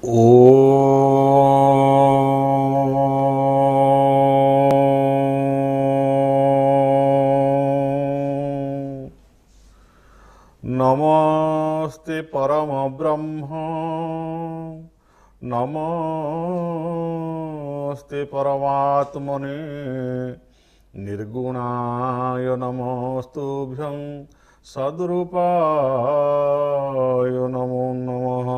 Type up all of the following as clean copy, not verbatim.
नमस्ते परम ब्रह्म नमस्ते परमात्मने निर्गुणाय नमस्तुभ्यं सद्रूपाय नमो नमः।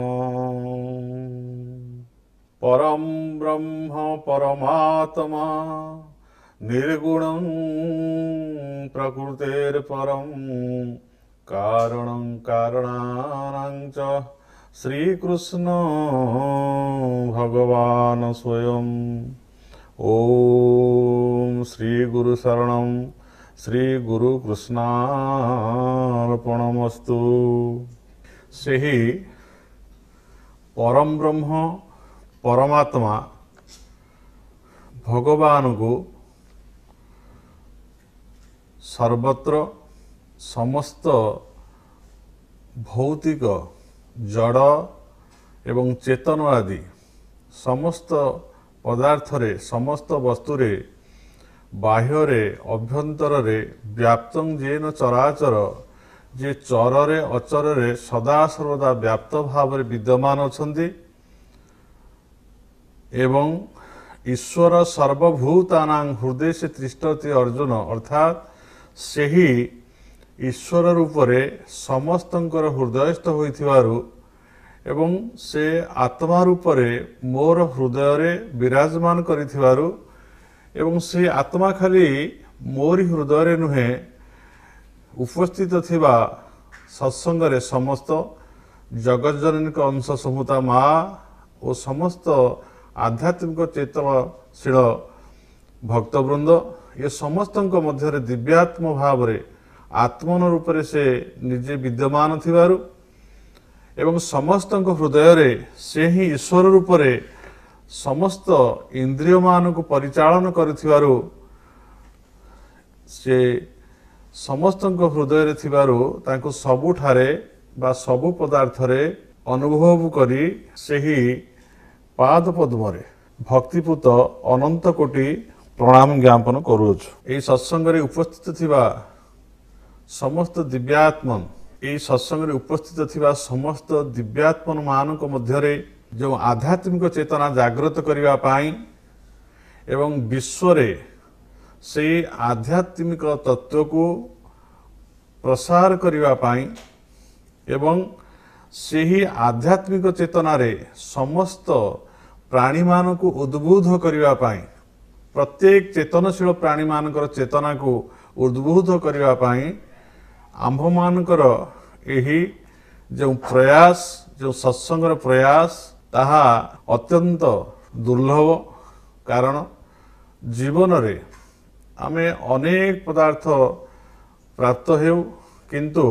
परम ब्रह्म परमात्मा निर्गुणं प्रकृतेर्परं कारणं कारणानां च श्रीकृष्ण भगवान् स्वयं। ओम श्री गुरु शरणं श्री गुरु कृष्णार्पणमस्तु। सेही परम ब्रह्म परमात्मा भगवान को सर्वत्र समस्त भौतिक जड़ एवं चेतन आदि समस्त पदार्थ रे समस्त वस्तु रे बाह्य रे अभ्यंतर रे व्याप्तं जेन चराचर जे चर रे अचर रे सदा सर्वदा व्याप्त भाव रे विद्यमान अछंती एवं ईश्वर सर्वभूतानां हृदय से तिष्ठति अर्जुन अर्थात सेही ईश्वर रूप रे समस्तंकर हृदयस्थ होइथिवारु एवं से आत्मा रूप रे मोर हृदय रे विराजमान करिथिवारु एवं से आत्मा खाली मोरी हृदय रे नुहे उपस्थित थिबा सत्संग रे समस्त जगज्जननी का अंश समुता माँ और समस्त आध्यात्मिक चेतनशील भक्तवृंद ये समस्तंक मध्य दिव्यात्म भाव रे आत्मन रूप से निजे विद्यमान थिबारु एवं समस्त हृदय रे से ही ईश्वर रूप से समस्त इंद्रिय मान को परिचालन करिथिबारु से समस्त हृदय रे थिबारु तांको सबुठारे बा सबु पदार्थ रे अनुभव करी से ही पाद पद्म रे भक्तिपूत अनंत कोटि प्रणाम ज्ञापन करूछु। एई सत्संग रे उपस्थित थिबा समस्त दिव्यात्मन यही सत्संग रे उपस्थित थिबा समस्त दिव्यात्मन मानक मध्यरे जो आध्यात्मिक चेतना जागृत करिवा पाई एवं विश्व रे से आध्यात्मिक तत्व को प्रसार करिवा पाई एवं से ही आध्यात्मिक चेतना रे समस्त प्राणी मान को उद्बुद्ध करिवा पाई प्रत्येक चेतनशील प्राणी मानकर चेतना को उद्बुद्ध करिवा पाई आंभ मानकर यही जो प्रयास जो सत्संगर प्रयास ताहा अत्यंत दुर्लभ कारण जीवन रे आमे अनेक पदार्थ प्राप्त हेउ किंतु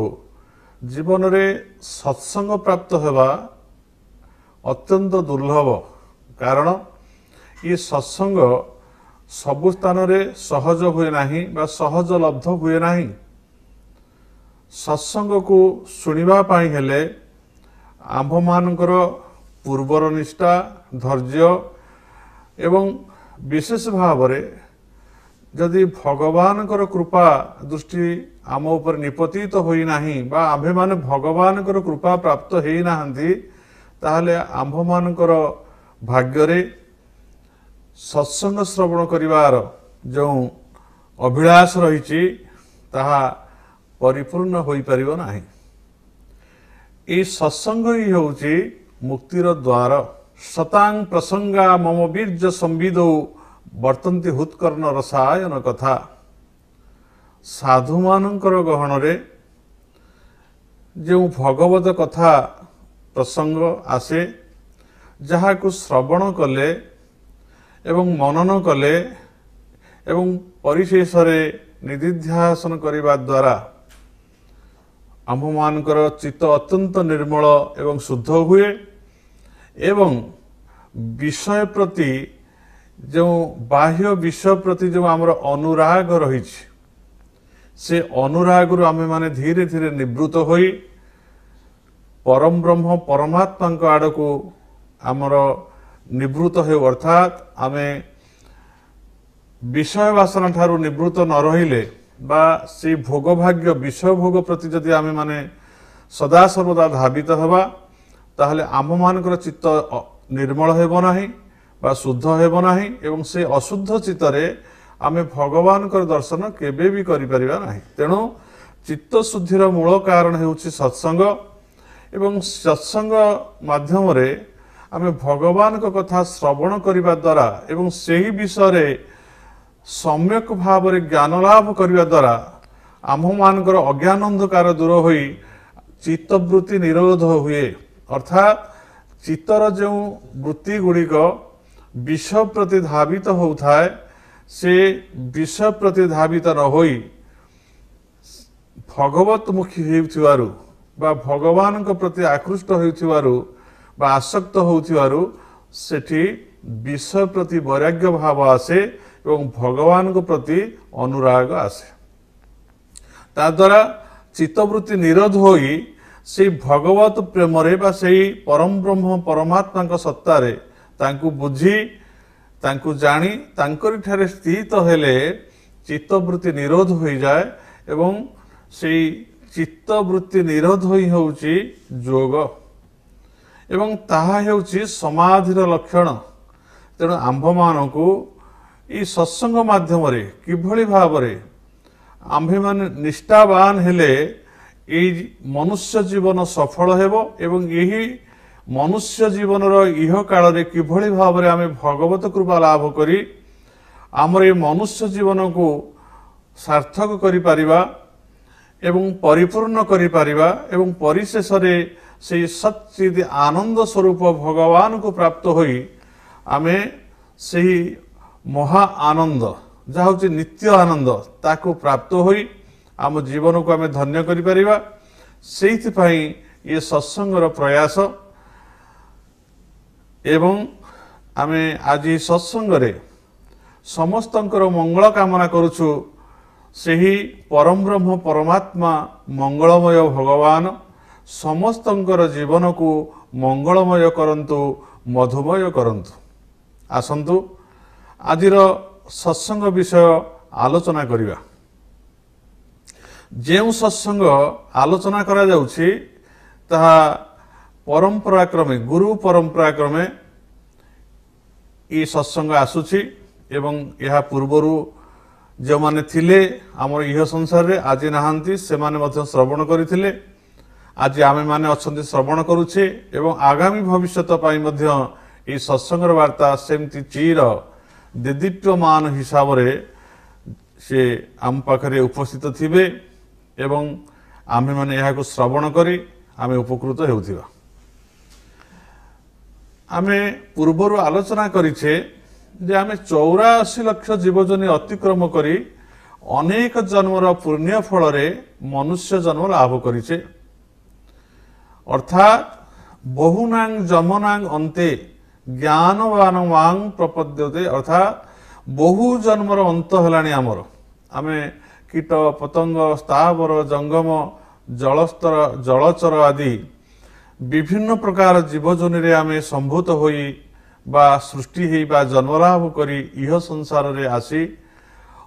जीवन रे सत्संग प्राप्त हेबा अत्यंत दुर्लभ कारण ये सत्संग सबु स्थान रे सहज हुए नाही बा सहज लब्ध हुए नाही। सत्संग को शुणिबा पाई हेले आंभ मानकर पूर्वर निष्ठा धैर्य एवं विशेष भाव रे जदि भगवानकर कृपा दृष्टि आम उपर निपतित होई नाही बा आंभे माने भगवानकर कृपा प्राप्त हेई नाहंती ताहले आंभ मानकर भाग्य रे सत्संग श्रवण करिवार जो अभिलाष रहिछि ताहा परिपूर्ण होई परिबो नाही। ए सत्संग ही होउछि मुक्तिर द्वार शतांग प्रसंगा मम बीर्ज संविदो वर्तन्ति हुत्कर्ण रसायन कथा। साधु मानकर गहन रे जो भगवत कथा प्रसंग आसे जहा को श्रवण कले एवं मनन कले एवं परिशेष रे निधिध्यासन करिबा द्वारा आंभ मानकर चित्त अत्यंत निर्मल एवं शुद्ध हुए एवं विषय प्रति जो बाह्य विषय प्रति जो आमर अनुराग रही से अनुराग रु आमे माने धीरे धीरे निवृत्त होई परम ब्रह्म परमात्मा आड़ को आमर निवृत्त हो अर्थात आमे विषय वासना ठारू निवृत्त न रहिले बा से भोग भाग्य विषय भोग प्रति जदि आमे माने सदा सर्वदा धावित हवा ताहले आम मानकर चित्त निर्मल हेबो नाही बा शुद्ध हेबो नाही एवं से अशुद्ध चित्तरे आमे भगवान कर दर्शन केबे भी करि परिबा नाही। तेणु चित्त शुद्धिर मूल कारण हेउछि सत्संग एवं सत्संग माध्यम रे आमे भगवान को कथा श्रवण करिबा द्वारा एवं सेही विषय रे सम्यक भाव रे ज्ञान लाभ करिबा द्वारा आम मानकर अज्ञान अंधकार दूर होई चित्तवृत्ति निरोध हुए अर्थात चित्तर जो वृत्ति गुड़िक विषय प्रति धावित होउथाय से विषय प्रति धावित न होई भगवत मुखी हेउथिवारु बा भगवान को प्रति आकृष्ट हेउथिवारु बा आसक्त होउथिवारु सेठी विषय प्रति वैराग्य भाव आसे एवं भगवान को प्रति अनुराग आसे ता द्वारा चित्तवृत्ति निरोध होई से भगवत प्रेम रे बा सेही परम ब्रह्म परमात्मा का सत्ता रे तांकु बुझी तांकु जानी तांकरी ठारे स्थित हेले चित्तवृत्ति निरोध हो जाए एवं सेही चित्तवृत्ति निरोध होई होउची जोग एवं ताहा हेउची समाधिर लक्षण। तेणु आंभ मानकु ई सत्संग माध्यम रे किभली भाव रे आंभे माने निष्ठावान हेले ए मनुष्य जीवन सफल हेबो एवं यही मनुष्य जीवन इह काल रे किभली भाव रे आमे भगवत कृपा लाभ करी आमर ए मनुष्य जीवन को सार्थक करि परिबा एवं परिपूर्ण करि परिबा एवं परिशेष रे से सच्चिद आनंद स्वरूप भगवान को प्राप्त होई आमे सेही महा आनंद जहा होची नित्य आनंद ताको प्राप्त होई आम जीवन को आमे धन्य करि परिबा। सेहिथि पई ये सत्संगर प्रयास एवं आमे आज सत्संग रे समस्तंकर मंगल कामना करूछु सेही परम ब्रह्म परमात्मा मंगलमय भगवान समस्तंकर जीवन को मंगलमय करंतु मधुमय करंतु। आसंतु आजिर सत्संग विषय आलोचना करिबा। जेउ सत्संग आलोचना करा जाउछि ताहा परंपरा क्रमे गुरु परंपरा क्रमे ई सत्संग आसुछि एवं यह पूर्वरु जो माने थिले हमर इह संसार रे आज नाहांती से माने मध्य श्रवण करिथिले आज आमे माने अछंती श्रवण करूछे एवं आगामी भविष्यत पाई मध्य ई सत्संगर वार्ता सेमति चीर देदीप्यमान हिसाब रे से आम पाखरे उपस्थित थिबे एवं आमे माने यहा को श्रवण करी आमे उपकृत हेउथिबा। आमे पूर्वरु आलोचना करिछे जे आमे 84 लाख जीवजनी अतिक्रम करी अनेक जन्मर पुण्य फल रे मनुष्य जन्म लाभ करिछे अर्थात बहुनांग जमनांग अन्ते ज्ञानवान वांग प्रपद्यते अर्थात बहु जन्मर अंत हेलानी आमर आमे कीट पतंग स्थावर जंगम जलस्तर जलचर आदि विभिन्न प्रकार जीवजनी रे आमे संभूत होई बा सृष्टि हेई बा जन्मलाभ करी इह संसार रे आसी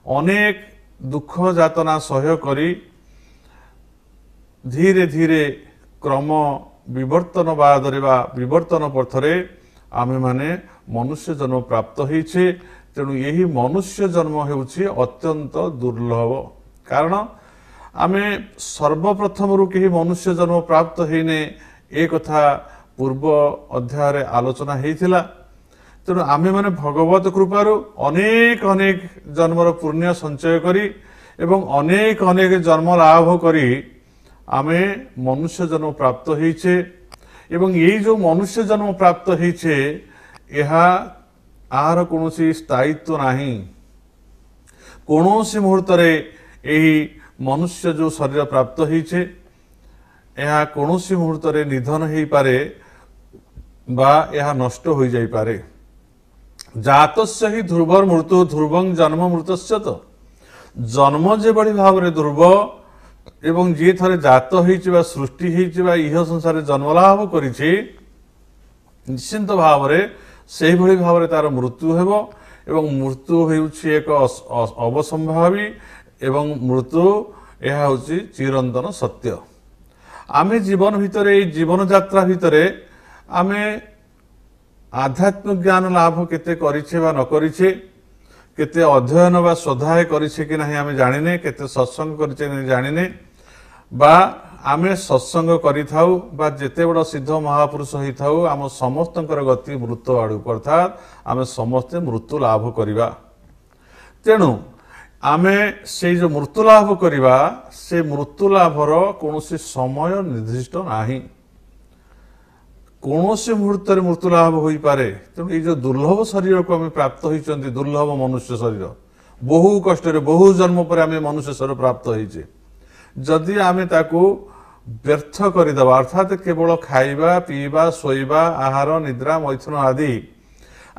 अनेक दुख जातना सह्य करी धीरे धीरे क्रम विवर्तन बादरे बा विवर्तन पथरे आमे माने मनुष्य जन्म प्राप्त होइछे। तेणु यही मनुष्य जन्म हेउछि अत्यंत दुर्लभ कारण आमे सर्वप्रथम रु केही मनुष्य जन्म प्राप्त हेने ए कथा पूर्व अध्याय रे आलोचना हेइथिला। तेणु आमे माने भगवत कृपारु अनेक अनेक जन्मर पुण्य संचय करी एवं अनेक अनेक जन्म लाभ करी आमे मनुष्य जन्म प्राप्त होइछे एवं यही जो मनुष्य जन्म प्राप्त होइछे यहा आहार कोनोसी स्थायित्व नाही। कोनोसी मुहूर्त रे एही मनुष्य जो शरीर प्राप्त होइछे यहा कोनोसी मुहूर्त रे निधन हेई पारे बा यहा नष्ट हो जाई पारे। जातस्य ही ध्रुवर मृत्यु ध्रुवं जन्म मृतस्य तो जन्म जे बड़ी भाव रे ध्रुव एवं जी थरे जात होइछि बा सृष्टि होइछि बा इह संसार जन्म लाभ करिछि ନିଶ୍ଚିନ୍ତ ଭାବରେ ସେହିଭଳି ଭାବରେ ତାର ମୃତ୍ୟୁ ହେବ ଏବଂ ମୃତ୍ୟୁ ହେଉଛି ଏକ ଅବସମ୍ଭାବୀ ଏବଂ ମୃତ୍ୟୁ ଏହା ହେଉଛି ଚିରନ୍ତନ ସତ୍ୟ। ଆମେ ଜୀବନ ଭିତରେ ଏଇ ଜୀବନଯାତ୍ରା ଭିତରେ ଆମେ ଆଧ୍ୟାତ୍ମିକ ଜ୍ଞାନ ଲାଭ କେତେ କରିଛେ ବା ନ କରିଛେ, କେତେ ଅଧ୍ୟୟନ ବା ସ୍ୱାଧ୍ୟାୟ କରିଛେ କି ନାହିଁ ଆମେ ଜାଣିନେ, କେତେ ସତ୍ସଙ୍ଗ କରିଛେ କି ଜାଣିନେ, ବା ଆମେ ସତ୍ସଙ୍ଗ କରିଥାଉ ବା ଯେତେ ବଡ଼ ସିଦ୍ଧ ମହାପୁରୁଷ ହେଇଥାଉ ଆମ ସମସ୍ତଙ୍କର ଗତି ମୃତ୍ୟୁ ଆଡ଼କୁ, ଅର୍ଥାତ୍ ଆମେ ସମସ୍ତେ ମୃତ୍ୟୁ ଲାଭ କରିବା। ତେଣୁ ଆମେ ସେଇ ଯେଉଁ ମୃତ୍ୟୁ ଲାଭ କରିବା ସେ ମୃତ୍ୟୁ ଲାଭର କୌଣସି ସମୟ ନିର୍ଦ୍ଦିଷ୍ଟ ନାହିଁ, କୌଣସି ମୁହୂର୍ତ୍ତରେ ମୃତ୍ୟୁ ଲାଭ ହୋଇପାରେ। ତେଣୁ ଏଇ ଯେଉଁ ଦୁର୍ଲଭ ଶରୀରକୁ ଆମେ ପ୍ରାପ୍ତ ହୋଇଛନ୍ତି, ଦୁର୍ଲଭ ମନୁଷ୍ୟ ଶରୀର, ବହୁ କଷ୍ଟରେ ବହୁ ଜନ୍ମ ପରେ ଆମେ ମନୁଷ୍ୟ ଶରୀର ପ୍ରାପ୍ତ ହେଇଛେ, ଯଦି ଆମେ ତାକୁ ବ୍ୟର୍ଥ କରିଦେବା, ଅର୍ଥାତ୍ କେବଳ ଖାଇବା ପିଇବା ଶୋଇବା ଆହାର ନିଦ୍ରା ମୈଥୁନ ଆଦି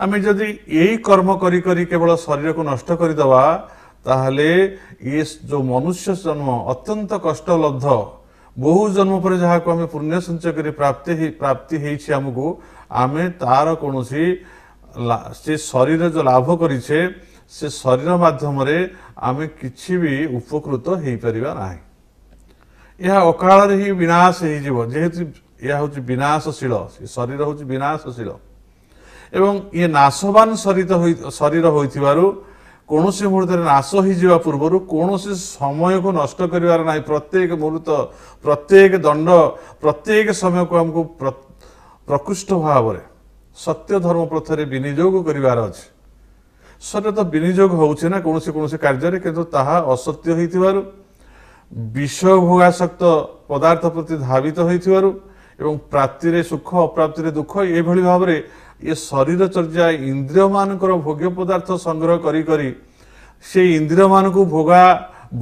ଆମେ ଯଦି ଏଇ କର୍ମ କରି କରି କେବଳ ଶରୀରକୁ ନଷ୍ଟ କରିଦେବା, ତାହେଲେ ଇଏ ଯେଉଁ ମନୁଷ୍ୟ ଜନ୍ମ ଅତ୍ୟନ୍ତ କଷ୍ଟଲବ୍ଧ, ବହୁ ଜନ୍ମ ପରେ ଯାହାକୁ ଆମେ ପୁଣ୍ୟ ସଞ୍ଚୟ କରି ପ୍ରାପ୍ତି ହେଇଛି ଆମକୁ, ଆମେ ତାର କୌଣସି ସେ ଶରୀର ଯେଉଁ ଲାଭ କରିଛେ ସେ ଶରୀର ମାଧ୍ୟମରେ ଆମେ କିଛି ବି ଉପକୃତ ହେଇପାରିବା ନାହିଁ। ଏହା ଅକାଳରେ ହିଁ ବିନାଶ ହେଇଯିବ, ଯେହେତୁ ଏହା ହେଉଛି ବିନାଶଶୀଳ, ସେ ଶରୀର ହେଉଛି ବିନାଶଶୀଳ ଏବଂ ଇଏ ନାଶବାନ ଶରୀର ହୋଇଥିବାରୁ କୌଣସି ମୁହୂର୍ତ୍ତରେ ନାଶ ହୋଇଯିବା ପୂର୍ବରୁ କୌଣସି ସମୟକୁ ନଷ୍ଟ କରିବାର ନାହିଁ। ପ୍ରତ୍ୟେକ ମୁହୂର୍ତ୍ତ, ପ୍ରତ୍ୟେକ ଦଣ୍ଡ, ପ୍ରତ୍ୟେକ ସମୟକୁ ଆମକୁ ପ୍ରକୃଷ୍ଟ ଭାବରେ ସତ୍ୟ ଧର୍ମ ପଥରେ ବିନିଯୋଗ କରିବାର ଅଛି। ଶରୀର ତ ବିନିଯୋଗ ହେଉଛି ନା କୌଣସି କୌଣସି କାର୍ଯ୍ୟରେ, କିନ୍ତୁ ତାହା ଅସତ୍ୟ ହୋଇଥିବାରୁ, ବିଷୟ ଭୋଗାସକ୍ତ ପଦାର୍ଥ ପ୍ରତି ଧାବିତ ହୋଇଥିବାରୁ ଏବଂ ପ୍ରାପ୍ତିରେ ସୁଖ ଅପ୍ରାପ୍ତିରେ ଦୁଃଖ ଏଭଳି ଭାବରେ ଏ ଶରୀର ଚର୍ଯ୍ୟା ଇନ୍ଦ୍ରିୟମାନଙ୍କର ଭୋଗ୍ୟ ପଦାର୍ଥ ସଂଗ୍ରହ କରି କରି ସେଇ ଇନ୍ଦ୍ରିୟମାନଙ୍କୁ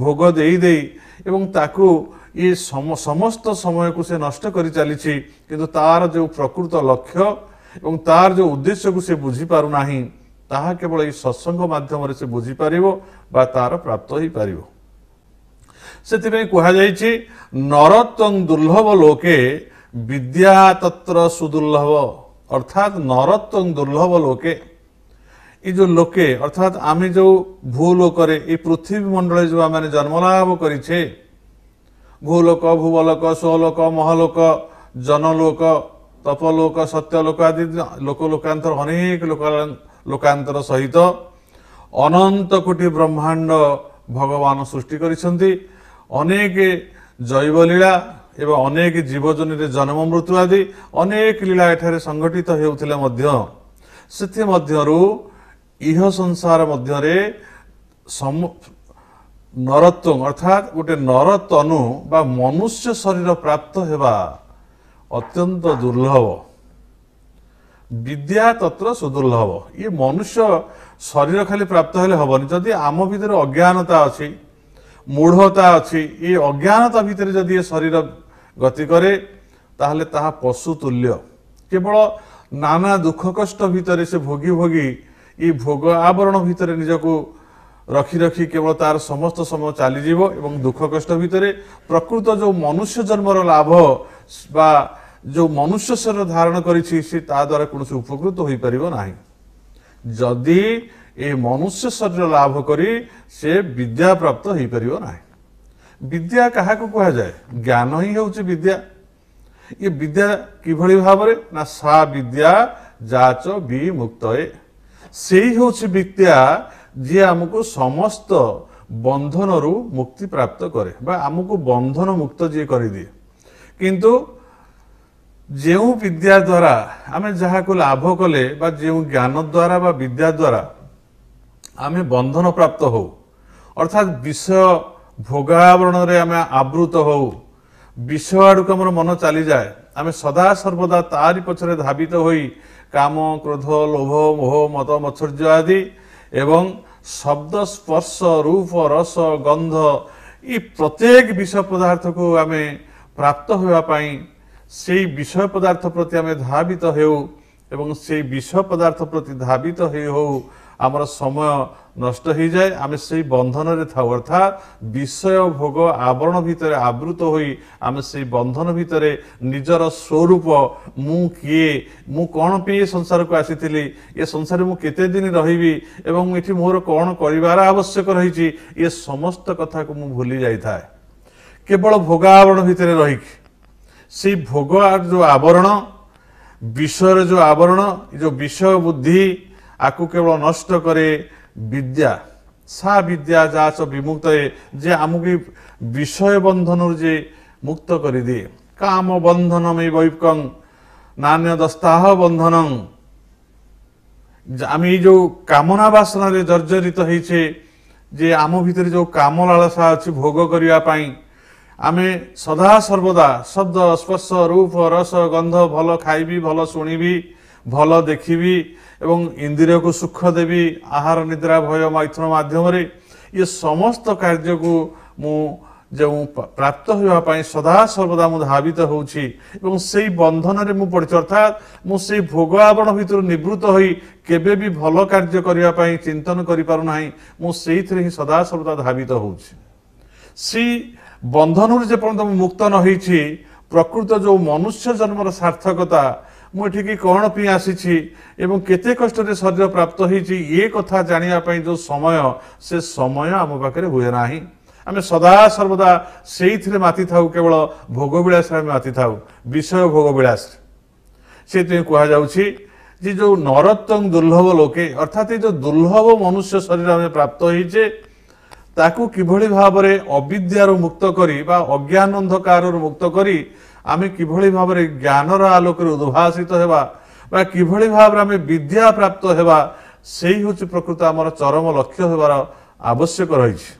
ଭୋଗ ଦେଇ ଦେଇ ଏବଂ ତାକୁ ଏ ସମସ୍ତ ସମୟକୁ ସେ ନଷ୍ଟ କରି ଚାଲିଛି, କିନ୍ତୁ ତାର ଯେଉଁ ପ୍ରକୃତ ଲକ୍ଷ୍ୟ ଏବଂ ତାର ଯେଉଁ ଉଦ୍ଦେଶ୍ୟକୁ ସେ ବୁଝିପାରୁନାହିଁ, ତାହା କେବଳ ଏଇ ସତ୍ସଙ୍ଗ ମାଧ୍ୟମରେ ସେ ବୁଝିପାରିବ ବା ତାର ପ୍ରାପ୍ତ ହେଇପାରିବ। ସେଥିପାଇଁ କୁହାଯାଇଛି ନରତ୍ୱଂ ଦୁର୍ଲଭ ଲୋକେ ବିଦ୍ୟା ତତ୍ର ସୁଦୁର୍ଲଭ, ଅର୍ଥାତ୍ ନରତ୍ୱଂ ଦୁର୍ଲଭ ଲୋକେ, ଏ ଯେଉଁ ଲୋକେ ଅର୍ଥାତ୍ ଆମେ ଯେଉଁ ଭୂଲୋକରେ এই ପୃଥିବୀ ମଣ୍ଡଳରେ ଯେଉଁ ଆମେ ଜନ୍ମଲାଭ କରିଛେ, ଭୂଲୋକ ଭୁବଲୋକ ସ୍ୱଲୋକ ମହଲୋକ ଜନଲୋକ ତପଲୋକ ସତ୍ୟଲୋକ ଆଦି ଲୋକଲୋକାନ୍ତର ଅନେକ ଲୋକାନ୍ତର ସହିତ ଅନନ୍ତ କୋଟି ବ୍ରହ୍ମାଣ୍ଡ ଭଗବାନ ସୃଷ୍ଟି କରିଛନ୍ତି। ଅନେକ ଜୈବ ଲୀଳା ଏବଂ ଅନେକ ଜୀବଜନିରେ ଜନ୍ମ ମୃତ୍ୟୁ ଆଦି ଅନେକ ଲୀଳା ଏଠାରେ ସଂଘଟିତ ହେଉଥିଲେ ମଧ୍ୟ ସେଥିମଧ୍ୟରୁ ଇହ ସଂସାର ମଧ୍ୟରେ ନରତ୍ୱଂ ଅର୍ଥାତ୍ ଗୋଟେ ନରତନୁ ବା ମନୁଷ୍ୟ ଶରୀର ପ୍ରାପ୍ତ ହେବା ଅତ୍ୟନ୍ତ ଦୁର୍ଲଭ। ବିଦ୍ୟା ତତ୍ର ସୁଦୁର୍ଲଭ, ଇଏ ମନୁଷ୍ୟ ଶରୀର ଖାଲି ପ୍ରାପ୍ତ ହେଲେ ହବନି, ଯଦି ଆମ ଭିତରେ ଅଜ୍ଞାନତା ଅଛି, ମୂଢ଼ତା ଅଛି, ଏ ଅଜ୍ଞାନତା ଭିତରେ ଯଦି ଏ ଶରୀର ଗତି କରେ ତାହେଲେ ତାହା ପଶୁ ତୁଲ୍ୟ, କେବଳ ନାନା ଦୁଃଖ କଷ୍ଟ ଭିତରେ ସେ ଭୋଗି ଭୋଗି ଏ ଭୋଗ ଆବରଣ ଭିତରେ ନିଜକୁ ରଖି ରଖି କେବଳ ତାର ସମସ୍ତ ସମୟ ଚାଲିଯିବ ଏବଂ ଦୁଃଖ କଷ୍ଟ ଭିତରେ ପ୍ରକୃତ ଯେଉଁ ମନୁଷ୍ୟ ଜନ୍ମର ଲାଭ ବା ଯେଉଁ ମନୁଷ୍ୟ ଶରୀର ଧାରଣ କରିଛି ସେ ତା ଦ୍ୱାରା କୌଣସି ଉପକୃତ ହୋଇପାରିବ ନାହିଁ। ଯଦି ଏ ମନୁଷ୍ୟ ଶରୀର ଲାଭ କରି ସେ ବିଦ୍ୟା ପ୍ରାପ୍ତ ହେଇପାରିବ ନାହିଁ। ବିଦ୍ୟା କାହାକୁ କୁହାଯାଏ? ଜ୍ଞାନ ହିଁ ହେଉଛି ବିଦ୍ୟା। ଏ ବିଦ୍ୟା କିଭଳି ଭାବରେ ନା ସା ବିଦ୍ୟା ଯାଚ ବିମୁକ୍ତଏ, ସେଇ ହେଉଛି ବିଦ୍ୟା ଯିଏ ଆମକୁ ସମସ୍ତ ବନ୍ଧନରୁ ମୁକ୍ତି ପ୍ରାପ୍ତ କରେ ବା ଆମକୁ ବନ୍ଧନ ମୁକ୍ତ ଯିଏ କରିଦିଏ। କିନ୍ତୁ ଯେଉଁ ବିଦ୍ୟା ଦ୍ୱାରା ଆମେ ଯାହାକୁ ଲାଭ କଲେ ବା ଯେଉଁ ଜ୍ଞାନ ଦ୍ୱାରା ବା ବିଦ୍ୟା ଦ୍ୱାରା ଆମେ ବନ୍ଧନ ପ୍ରାପ୍ତ ହଉ, ଅର୍ଥାତ୍ ବିଷୟ ଭୋଗାବରଣରେ ଆମେ ଆବୃତ ହଉ, ବିଷୟ ଆଡ଼କୁ ଆମର ମନ ଚାଲିଯାଏ, ଆମେ ସଦା ସର୍ବଦା ତାରି ପଛରେ ଧାବିତ ହୋଇ କାମ କ୍ରୋଧ ଲୋଭ ମୋହ ମଦ ମତ୍ସର୍ଯ୍ୟ ଆଦି ଏବଂ ଶବ୍ଦ ସ୍ପର୍ଶ ରୂପ ରସ ଗନ୍ଧ ଏ ପ୍ରତ୍ୟେକ ବିଷୟ ପଦାର୍ଥକୁ ଆମେ ପ୍ରାପ୍ତ ହେବା ପାଇଁ ସେଇ ବିଷୟ ପଦାର୍ଥ ପ୍ରତି ଆମେ ଧାବିତ ହେଉ ଏବଂ ସେଇ ବିଷୟ ପଦାର୍ଥ ପ୍ରତି ଧାବିତ ହଉ आमर समय नष्ट हो जाए आम से बंधन रे था अर्थात विषय भोग आवरण भितर आवृत होई आम से बंधन भितर निजर स्वरूप मु किए मु कौन पे संसार को आसी ये संसार मु केते दिन रही एवं ये मोर कौन कर आवश्यक रही ये समस्त कथा को मु भूली जाई था केवल भोग आवरण भितर रही से भोग जो आवरण विषय जो आवरण जो विषय बुद्धि आकु केवल नष्ट करे विद्या सा विद्या जाच विमुक्त जे आमुकी विषय बंधन जे मुक्त कर दिए काम बंधन में वैकं नान्य दस्ताह बंधन आम जो कामना वासना रे जर्जरित होइछे जे आम भितर जो काम लालसा अच्छी भोग करने आमे सदा सर्वदा शब्द स्पर्श रूप रस गंध भल खाइबी भल शुणिबी भल देखिबी एवं इंद्रिय को सुख देवी आहार निद्रा भय मैथुन माध्यम ये समस्त कार्य को मु जो प्राप्त होगा सदा सर्वदा मु धावित होउछि एवं से बंधन रे मु पड़छि अर्थात मु से भोग आवरण भितर निवृत्त होई केबे भी भल कार्य करने चिंतन करि पारु नाही मु सेइथिरे ही सदा सर्वदा धावित होउछि सी बंधन जे पर्यंत मुक्त न होइछि प्रकृत जो मनुष्य जन्मर सार्थकता मुझे कौन पी आसी एवं केते कष्ट रे शरीर प्राप्त होइछि ये कथा जानिया पई जो समय से समय आम पाखे हुए ना आम सदा सर्वदा से माति थाउ केवल भोग विलास माति थाउ विषय भोग विलास से कह जाउछि जे जो नरत्तं दुर्लभ लोके अर्थात ये जो दुर्लभ मनुष्य शरीर आम प्राप्त होइछे ताकू किभଳି भाବରେ अविद्यार मुक्त करी बा अज्ञान अंधकार मुक्त करी आमे किभଳି भाବରେ ज्ञानर आलोक उद्भासित हेबा बा किभଳି भाବରେ आमे विद्या प्राप्त हेबा सेही होछि प्रकृत आमर चरम लक्ष्य हेबार आवश्यक रहिछि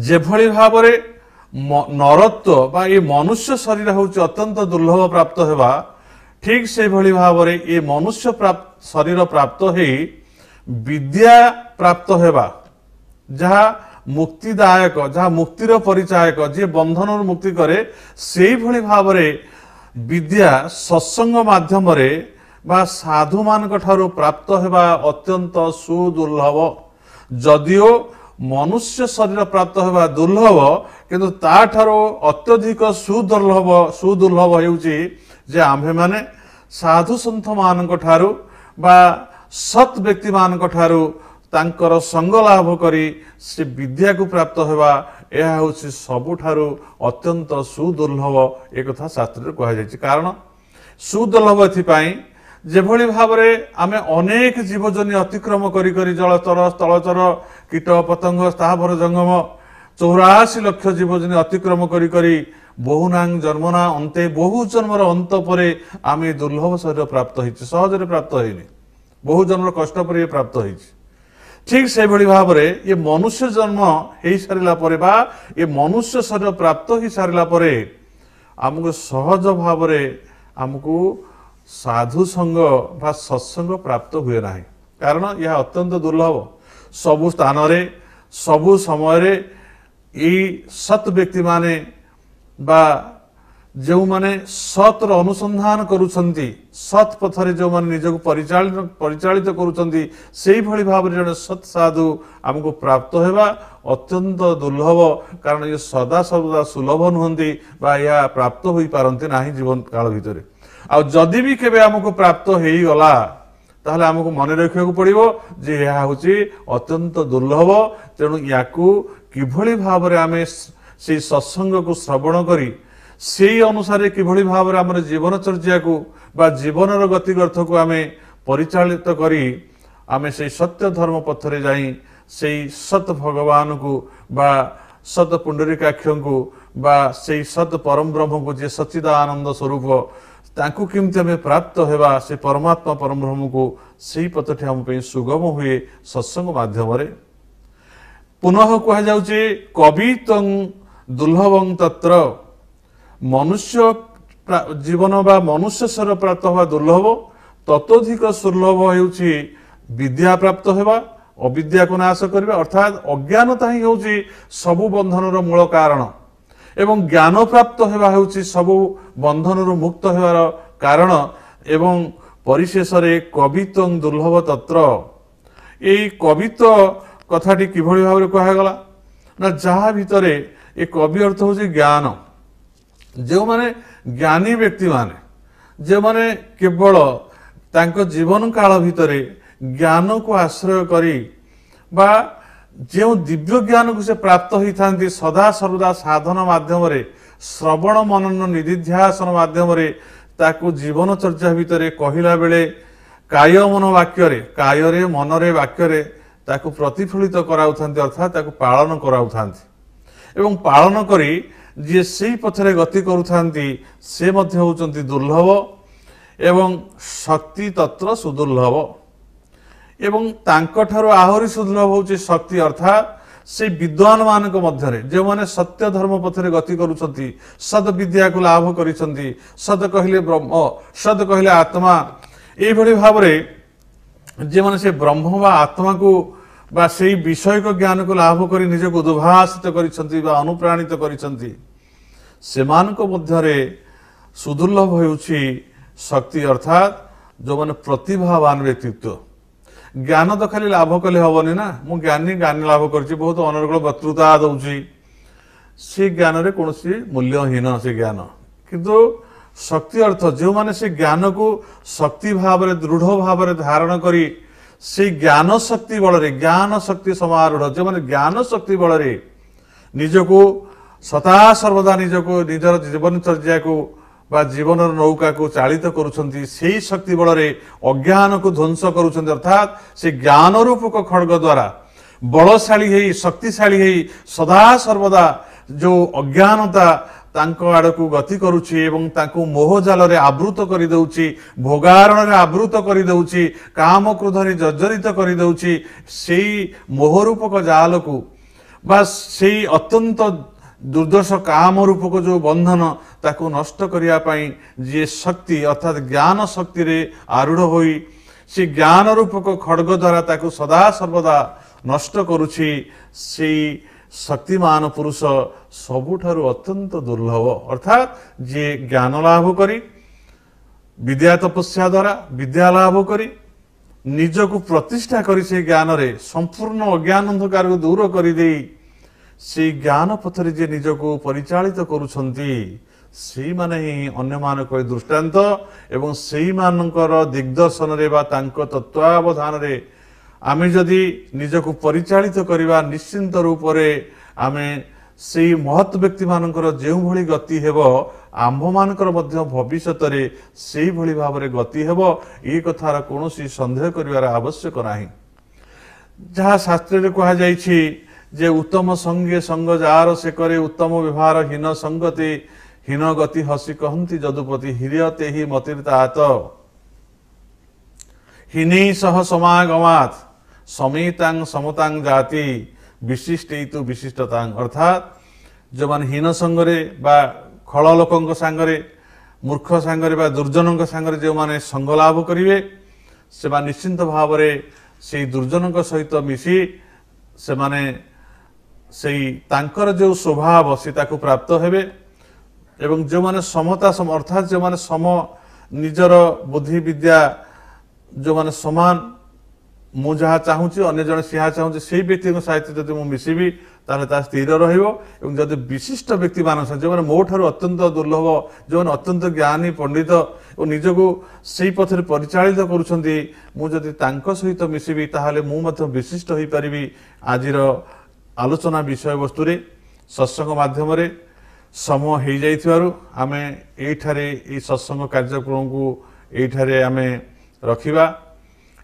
जेभଳି भाବରେ नरत्व बा ये मनुष्य शरीर होछि अत्यंत दुर्लभ प्राप्त हेबा ठीक से भଳି भाବରେ ये मनुष्य शरीर प्राप्त हेई विद्या प्राप्त हेबा जहा मुक्तिदायक जहा मुक्तिर परिचायक जे बंधन मुक्ति करे से भली भाव विद्या सत्संग माध्यम बा साधु मान प्राप्त हेबा अत्यंत सुदुर्लभ जदिओ मनुष्य शरीर प्राप्त हेबा दुर्लभ किंतु ताठारो अत्यधिक सुदुर्लभ हेउची जे आम्भे माने साधु सन्थ मानक ठारू बा सत व्यक्ति मानक ठारू तांकर संग लाभ करी से विद्या को प्राप्त होगा यह हूँ सबुठारु अत्यंत सुदुर्लभ एक शास्त्र कह जाए कारण सुदुर्लभ एपाई जेभली भाव आम अनेक जीवजनी अतिक्रम करी जलचर स्थलचर कीट पतंग स्थावर जंगम 84 लाख जीवजनी अतिक्रम करी बहुनांग जन्मना अंते बहु जन्मर अंत पर आम दुर्लभ शरीर प्राप्त होती सहजरे प्राप्त होनी बहु जन्म कष्ट पर प्राप्त होती ठीक से भली भाव ये मनुष्य जन्म हो सारा पर बा ये मनुष्य शरीर प्राप्त हो सारा पर आमको सहज भाव आमको साधु संग बा सत्संग प्राप्त हुए ना कारण यह अत्यंत दुर्लभ सबु स्थान सबु समय सत व्यक्ति माने बा जो माने सतर अनुसंधान करुछंती सत पथरे जो माने निजको परिचालित करुछंती सेही भली भाव जने सत साधु हमको प्राप्त हेबा अत्यंत दुर्लभ कारण ये सदा सर्वदा सुलभ नुहंती बा या प्राप्त होई पारंती नाही जीवन काल भितरे आ जदि भी केबे हमको प्राप्त हेई गला ताहले हमको मन रखिବାକୁ पड़िबो जे या होची अत्यंत दुर्लभ तेणु याकू किभली भाव आमे से सत्संग को श्रवण करी से अनुसार किभली भाव आम जीवनचर्या को बा जीवनर गतिगर्थ को आम परिचालित करी आम से सत्य धर्म पथरे जाई से सत भगवान को बा सत पुंडरीकाक्ष को बा से सत परम ब्रह्म को जे सच्चिदानंद स्वरूप तांको केमती आम प्राप्त हेबा से परमात्मा परम ब्रह्म को से पथटी आम सुगम हुए सत्संग माध्यम पुनः कह जाउचे कवितं दुर्लभं तत्र मनुष्य जीवन बा मनुष्य शरीर प्राप्त होगा दुर्लभ ततोधिक सुलभ होउछि विद्या प्राप्त होगा अविद्या को नाश करबा अर्थात अज्ञानता ही होउछि सबु बंधनर मूल कारण एवं ज्ञान प्राप्त होगा होउछि सबु बंधनर मुक्त होवार कारण एवं परिशेष रे कवितं दुर्लभ तत्र এই কবিত্ব কথাটি কিভাবে ভাবে কুହାଗଲା না ଯାହା ଭିତରେ ଏ କବି ଅର୍ଥ ହେଉଛି ଜ୍ଞାନ। ଯେଉଁମାନେ ଜ୍ଞାନୀ ବ୍ୟକ୍ତିମାନେ ଯେଉଁମାନେ କେବଳ ତାଙ୍କ ଜୀବନ କାଳ ଭିତରେ ଜ୍ଞାନକୁ ଆଶ୍ରୟ କରି ବା ଯେଉଁ ଦିବ୍ୟ ଜ୍ଞାନକୁ ସେ ପ୍ରାପ୍ତ ହୋଇଥାନ୍ତି ସଦାସର୍ବଦା ସାଧନ ମାଧ୍ୟମରେ ଶ୍ରବଣ ମନନ ନିଧିଧ୍ୟାସନ ମାଧ୍ୟମରେ ତାକୁ ଜୀବନଚର୍ଯ୍ୟା ଭିତରେ କହିଲା ବେଳେ କାୟ ମନ ବାକ୍ୟରେ କାୟରେ ମନରେ ବାକ୍ୟରେ ତାକୁ ପ୍ରତିଫଳିତ କରାଉଥାନ୍ତି ଅର୍ଥାତ୍ ତାକୁ ପାଳନ କରାଉଥାନ୍ତି ଏବଂ ପାଳନ କରି ଯିଏ ସେଇ ପଥରେ ଗତି କରୁଥାନ୍ତି ସେ ମଧ୍ୟ ହେଉଛନ୍ତି ଦୁର୍ଲଭ ଏବଂ ଶକ୍ତି ତତ୍ର ସୁଦୁର୍ଲଭ ଏବଂ ତାଙ୍କଠାରୁ ଆହୁରି ସୁଦୁର୍ଲଭ ହେଉଛି ଶକ୍ତି ଅର୍ଥାତ୍ ସେ ବିଦ୍ୱାନ ମାନଙ୍କ ମଧ୍ୟରେ ଯେଉଁମାନେ ସତ୍ୟ ଧର୍ମ ପଥରେ ଗତି କରୁଛନ୍ତି ସଦ ବିଦ୍ୟାକୁ ଲାଭ କରିଛନ୍ତି ସଦ କହିଲେ ବ୍ରହ୍ମ ସଦ କହିଲେ ଆତ୍ମା ଏଇଭଳି ଭାବରେ ଯେଉଁମାନେ ସେ ବ୍ରହ୍ମ ବା ଆତ୍ମାକୁ ବା ସେଇ ବିଷୟକ ଜ୍ଞାନକୁ ଲାଭ କରି ନିଜକୁ ଉଦ୍ଭାସିତ କରିଛନ୍ତି ବା ଅନୁପ୍ରାଣିତ କରିଛନ୍ତି ସେମାନଙ୍କ ମଧ୍ୟରେ ସୁଦୁର୍ଲଭ ହେଉଛି ଶକ୍ତି ଅର୍ଥାତ୍ ଯେଉଁମାନେ ପ୍ରତିଭାବାନ ବ୍ୟକ୍ତିତ୍ୱ। ଜ୍ଞାନ ତ ଖାଲି ଲାଭ କଲେ ହବନି ନା ମୁଁ ଜ୍ଞାନୀ ଲାଭ କରିଛି ବହୁତ ଅନର୍ଗଳ ବକ୍ତୃତା ଦଉଛି ସେ ଜ୍ଞାନରେ କୌଣସି ମୂଲ୍ୟହୀନ ସେ ଜ୍ଞାନ କିନ୍ତୁ ଶକ୍ତି ଅର୍ଥ ଯେଉଁମାନେ ସେ ଜ୍ଞାନକୁ ଶକ୍ତି ଭାବରେ ଦୃଢ଼ ଭାବରେ ଧାରଣ କରି ସେଇ ଜ୍ଞାନ ଶକ୍ତି ବଳରେ ଜ୍ଞାନ ଶକ୍ତି ସମାରୂଢ଼ ଯେଉଁମାନେ ଜ୍ଞାନ ଶକ୍ତି ବଳରେ ନିଜକୁ ସଦାସର୍ବଦା ନିଜକୁ ନିଜର ଜୀବନଚର୍ଯ୍ୟାକୁ ବା ଜୀବନର ନୌକାକୁ ଚାଳିତ କରୁଛନ୍ତି ସେହି ଶକ୍ତି ବଳରେ ଅଜ୍ଞାନକୁ ଧ୍ୱଂସ କରୁଛନ୍ତି ଅର୍ଥାତ୍ ସେ ଜ୍ଞାନ ରୂପକ ଖଡ୍ଗ ଦ୍ୱାରା ବଳଶାଳୀ ହେଇ ଶକ୍ତିଶାଳୀ ହେଇ ସଦାସର୍ବଦା ଯେଉଁ ଅଜ୍ଞାନତା ତାଙ୍କ ଆଡ଼କୁ ଗତି କରୁଛି ଏବଂ ତାଙ୍କୁ ମୋହଜାଲରେ ଆବୃତ କରିଦେଉଛି ଭୋଗାରଣରେ ଆବୃତ କରିଦେଉଛି କାମ କ୍ରୋଧରେ ଜର୍ଜରିତ କରିଦେଉଛି ସେଇ ମୋହରୂପକ ଜାଲକୁ ବା ସେଇ ଅତ୍ୟନ୍ତ ଦୁର୍ଦ୍ଦଶ କାମ ରୂପକ ଯେଉଁ ବନ୍ଧନ ତାକୁ ନଷ୍ଟ କରିବା ପାଇଁ ଯିଏ ଶକ୍ତି ଅର୍ଥାତ୍ ଜ୍ଞାନ ଶକ୍ତିରେ ଆରୂଢ଼ ହୋଇ ସେ ଜ୍ଞାନ ରୂପକ ଖଡ୍ଗ ଦ୍ୱାରା ତାକୁ ସଦାସର୍ବଦା ନଷ୍ଟ କରୁଛି ସେଇ ଶକ୍ତିମାନ ପୁରୁଷ ସବୁଠାରୁ ଅତ୍ୟନ୍ତ ଦୁର୍ଲଭ ଅର୍ଥାତ୍ ଯିଏ ଜ୍ଞାନ ଲାଭ କରି ବିଦ୍ୟା ତପସ୍ୟା ଦ୍ୱାରା ବିଦ୍ୟା ଲାଭ କରି ନିଜକୁ ପ୍ରତିଷ୍ଠା କରି ସେ ଜ୍ଞାନରେ ସମ୍ପୂର୍ଣ୍ଣ ଅଜ୍ଞାନ ଅନ୍ଧକାରକୁ ଦୂର କରିଦେଇ ସେଇ ଜ୍ଞାନ ପଥରେ ଯିଏ ନିଜକୁ ପରିଚାଳିତ କରୁଛନ୍ତି ସେଇମାନେ ହିଁ ଅନ୍ୟମାନଙ୍କ ଦୃଷ୍ଟାନ୍ତ ଏବଂ ସେଇମାନଙ୍କର ଦିଗ୍ଦର୍ଶନରେ ବା ତାଙ୍କ ତତ୍ତ୍ୱାବଧାନରେ ଆମେ ଯଦି ନିଜକୁ ପରିଚାଳିତ କରିବା ନିଶ୍ଚିନ୍ତ ରୂପରେ ଆମେ ସେଇ ମହତ୍ ବ୍ୟକ୍ତିମାନଙ୍କର ଯେଉଁଭଳି ଗତି ହେବ ଆମ୍ଭମାନଙ୍କର ମଧ୍ୟ ଭବିଷ୍ୟତରେ ସେଇଭଳି ଭାବରେ ଗତି ହେବ ଏ କଥାର କୌଣସି ସନ୍ଦେହ କରିବାର ଆବଶ୍ୟକ ନାହିଁ। ଯାହା ଶାସ୍ତ୍ରରେ କୁହାଯାଇଛି ଯେ ଉତ୍ତମ ସଙ୍ଗେ ସଙ୍ଗ ଯାହାର ସେ କରେ ଉତ୍ତମ ବ୍ୟବହାର ହୀନ ସଙ୍ଗତି ହୀନ ଗତି ହସି କହନ୍ତି ଯଦୁପତି ହିରିୟତେ ହି ମତିର୍ତାତ ହୀନି ସହ ସମାଗମାତ ସମିତାଂ ସମତାଂ ଜାତି ବିଶିଷ୍ଟେତୁ ବିଶିଷ୍ଟତାଂ ଅର୍ଥାତ୍ ଯେଉଁମାନେ ହୀନ ସଙ୍ଗରେ ବା ଖଳ ଲୋକଙ୍କ ସାଙ୍ଗରେ ମୂର୍ଖ ସାଙ୍ଗରେ ବା ଦୁର୍ଜନଙ୍କ ସାଙ୍ଗରେ ଯେଉଁମାନେ ସଙ୍ଗ ଲାଭ କରିବେ ସେମାନେ ନିଶ୍ଚିନ୍ତ ଭାବରେ ସେଇ ଦୁର୍ଜନଙ୍କ ସହିତ ମିଶି ସେମାନେ ସେଇ ତାଙ୍କର ଯେଉଁ ସ୍ୱଭାବ ସେ ତାକୁ ପ୍ରାପ୍ତ ହେବେ ଏବଂ ଯେଉଁମାନେ ସମତା ଅର୍ଥାତ୍ ଯେଉଁମାନେ ନିଜର ବୁଦ୍ଧି ବିଦ୍ୟା ଯେଉଁମାନେ ସମାନ ମୁଁ ଯାହା ଚାହୁଁଛି ଅନ୍ୟ ଜଣେ ସିହା ଚାହୁଁଛି ସେଇ ବ୍ୟକ୍ତିଙ୍କ ସହିତ ଯଦି ମୁଁ ମିଶିବି ତାହେଲେ ତାହା ସ୍ଥିର ରହିବ ଏବଂ ଯଦି ବିଶିଷ୍ଟ ବ୍ୟକ୍ତିମାନଙ୍କ ସହିତ ଯେଉଁମାନେ ମୋ ଠାରୁ ଅତ୍ୟନ୍ତ ଦୁର୍ଲଭ ଯେଉଁମାନେ ଅତ୍ୟନ୍ତ ଜ୍ଞାନୀ ପଣ୍ଡିତ ଓ ନିଜକୁ ସେଇ ପଥରେ ପରିଚାଳିତ କରୁଛନ୍ତି ମୁଁ ଯଦି ତାଙ୍କ ସହିତ ମିଶିବି ତାହେଲେ ମୁଁ ମଧ୍ୟ ବିଶିଷ୍ଟ ହୋଇପାରିବି। ଆଜିର ଆଲୋଚନା ବିଷୟବସ୍ତୁରେ ସତ୍ସଙ୍ଗ ମାଧ୍ୟମରେ ସମୟ ହେଇଯାଇଥିବାରୁ ଆମେ ଏଇଠାରେ ଏଇ ସତ୍ସଙ୍ଗ କାର୍ଯ୍ୟକ୍ରମକୁ ଏଇଠାରେ ଆମେ ରଖିବା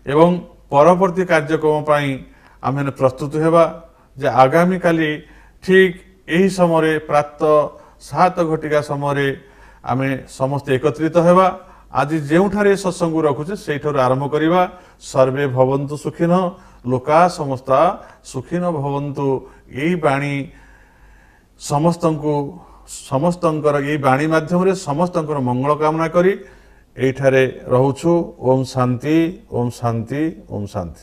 ଏବଂ ପରବର୍ତ୍ତୀ କାର୍ଯ୍ୟକ୍ରମ ପାଇଁ ଆମେ ପ୍ରସ୍ତୁତ ହେବା ଯେ ଆଗାମୀକାଲି ଠିକ୍ ଏହି ସମୟରେ ପ୍ରାତ 7 ଘଟିକା ସମୟରେ ଆମେ ସମସ୍ତେ ଏକତ୍ରିତ ହେବା। ଆଜି ଯେଉଁଠାରେ ସତ୍ସଙ୍ଗ ରଖୁଛେ ସେଇଠାରୁ ଆରମ୍ଭ କରିବା। ସର୍ବେ ଭବନ୍ତୁ ସୁଖିନଃ ଲୋକା ସମସ୍ତା ସୁଖିନଃ ଭବନ୍ତୁ ଏଇ ବାଣୀ ସମସ୍ତଙ୍କର ଏଇ ବାଣୀ ମାଧ୍ୟମରେ ସମସ୍ତଙ୍କର ମଙ୍ଗଳ କାମନା କରି ଏଇଠାରେ ରହୁଛୁ। ଓମ୍ ଶାନ୍ତି ଓମ୍ ଶାନ୍ତି ଓମ୍ ଶାନ୍ତି।